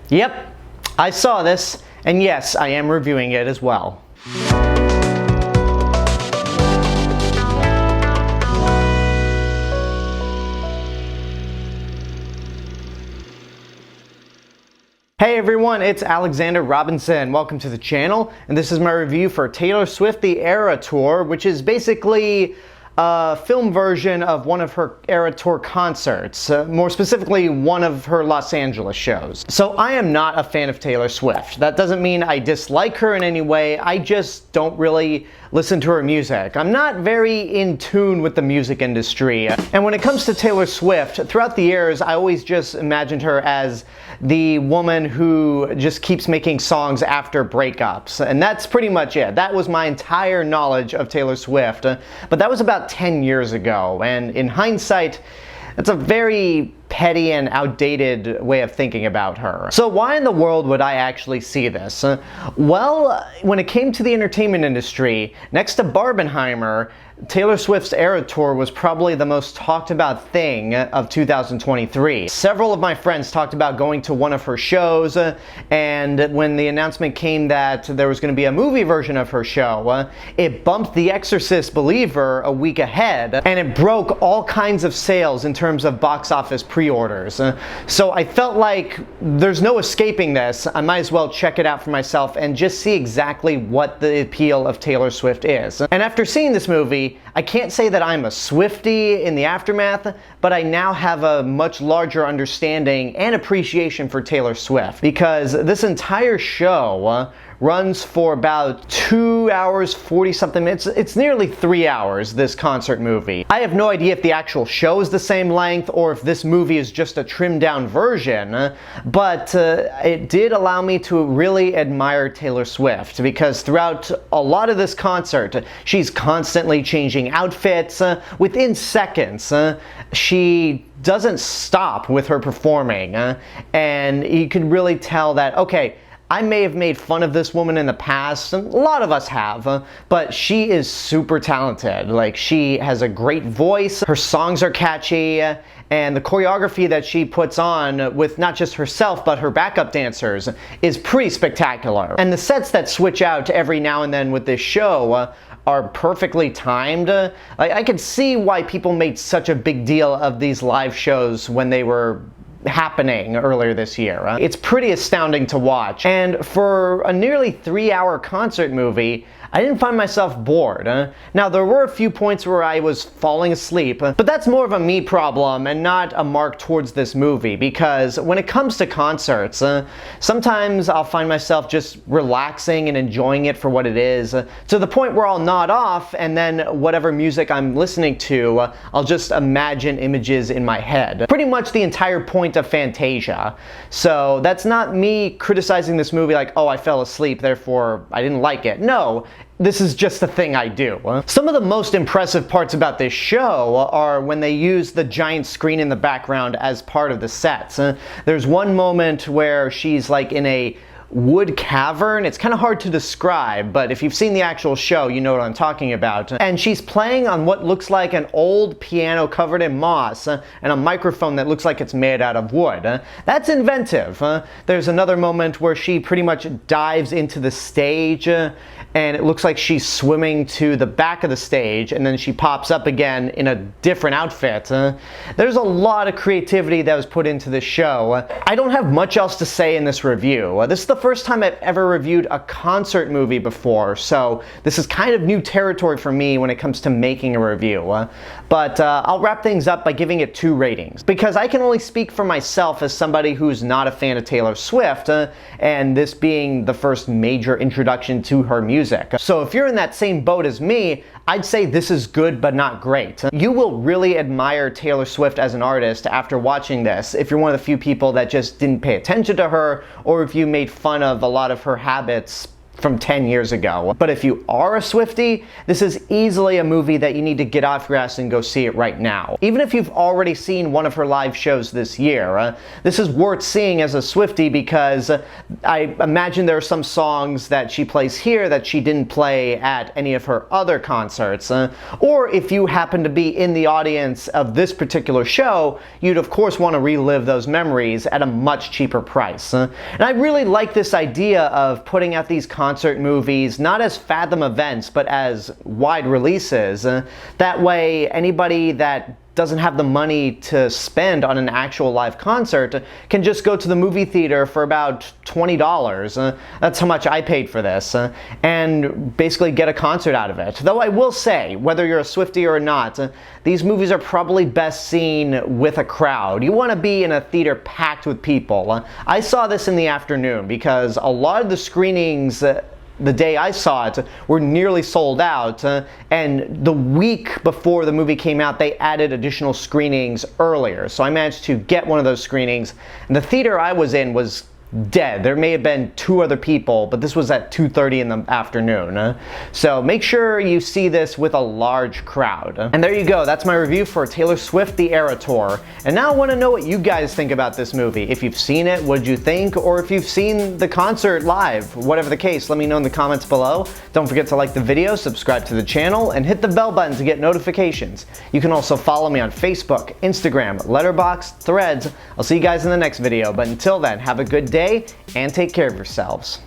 Yep, I saw this, and yes, I am reviewing it as well. Hey everyone, it's Alexander Robinson. Welcome to the channel, and this is my review for Taylor Swift The ERAS Tour, which is basically a film version of one of her ERAS Tour concerts, more specifically one of her Los Angeles shows. So I am not a fan of Taylor Swift. That doesn't mean I dislike her in any way, I just don't really listen to her music. I'm not very in tune with the music industry. And when it comes to Taylor Swift, throughout the years, I always just imagined her as the woman who just keeps making songs after breakups. And that's pretty much it. That was my entire knowledge of Taylor Swift. But that was about 10 years ago. And in hindsight, that's a very petty and outdated way of thinking about her. So why in the world would I actually see this? Well, when it came to the entertainment industry, next to Barbenheimer, Taylor Swift's ERAS Tour was probably the most talked about thing of 2023. Several of my friends talked about going to one of her shows, and when the announcement came that there was going to be a movie version of her show, it bumped The Exorcist Believer a week ahead, and it broke all kinds of sales in terms of box office pre-orders. So I felt like there's no escaping this. I might as well check it out for myself and just see exactly what the appeal of Taylor Swift is. And after seeing this movie, I can't say that I'm a Swiftie in the aftermath, but I now have a much larger understanding and appreciation for Taylor Swift, because this entire show runs for about 2 hours, 40 something minutes. It's nearly 3 hours, this concert movie. I have no idea if the actual show is the same length or if this movie is just a trimmed down version, but it did allow me to really admire Taylor Swift, because throughout a lot of this concert, she's constantly changing outfits. Within seconds, she doesn't stop with her performing, and you can really tell that, okay, I may have made fun of this woman in the past, and a lot of us have, but she is super talented. Like, she has a great voice, her songs are catchy, and the choreography that she puts on with not just herself but her backup dancers is pretty spectacular. And the sets that switch out every now and then with this show are perfectly timed. I could see why people made such a big deal of these live shows when they were happening earlier this year. It's pretty astounding to watch. And for a nearly 3-hour concert movie, I didn't find myself bored. Now, there were a few points where I was falling asleep, but that's more of a me problem and not a mark towards this movie, because when it comes to concerts, sometimes I'll find myself just relaxing and enjoying it for what it is, to the point where I'll nod off, and then whatever music I'm listening to, I'll just imagine images in my head. Pretty much the entire point of Fantasia. So that's not me criticizing this movie like, oh, I fell asleep, therefore I didn't like it. No. This is just a thing I do. Some of the most impressive parts about this show are when they use the giant screen in the background as part of the sets. There's one moment where she's like in a wood cavern. It's kind of hard to describe, but if you've seen the actual show, you know what I'm talking about. And she's playing on what looks like an old piano covered in moss and a microphone that looks like it's made out of wood. That's inventive. There's another moment where she pretty much dives into the stage, and it looks like she's swimming to the back of the stage, and then she pops up again in a different outfit. There's a lot of creativity that was put into this show. I don't have much else to say in this review. This is the first time I've ever reviewed a concert movie before, so this is kind of new territory for me when it comes to making a review. But I'll wrap things up by giving it 2 ratings, because I can only speak for myself as somebody who's not a fan of Taylor Swift, and this being the first major introduction to her music. So if you're in that same boat as me, I'd say this is good but not great. You will really admire Taylor Swift as an artist after watching this, if you're one of the few people that just didn't pay attention to her, or if you made fun of a lot of her habits from 10 years ago. But if you are a Swiftie, this is easily a movie that you need to get off your ass and go see it right now. Even if you've already seen one of her live shows this year, this is worth seeing as a Swiftie because I imagine there are some songs that she plays here that she didn't play at any of her other concerts. Or if you happen to be in the audience of this particular show, you'd of course want to relive those memories at a much cheaper price. And I really like this idea of putting out these concert movies not as Fathom events but as wide releases. That way anybody that doesn't have the money to spend on an actual live concert can just go to the movie theater for about $20. That's how much I paid for this, and basically get a concert out of it. Though I will say, whether you're a Swiftie or not, these movies are probably best seen with a crowd. You want to be in a theater packed with people. I saw this in the afternoon because a lot of the screenings the day I saw it were nearly sold out, and the week before the movie came out they added additional screenings earlier, so I managed to get one of those screenings, and the theater I was in was dead. There may have been 2 other people, but this was at 2:30 in the afternoon. So make sure you see this with a large crowd. And there you go, that's my review for Taylor Swift The Eras Tour. And now I want to know what you guys think about this movie. If you've seen it, what did you think? Or if you've seen the concert live, whatever the case, let me know in the comments below. Don't forget to like the video, subscribe to the channel, and hit the bell button to get notifications. You can also follow me on Facebook, Instagram, Letterboxd, Threads. I'll see you guys in the next video, but until then, have a good day and take care of yourselves.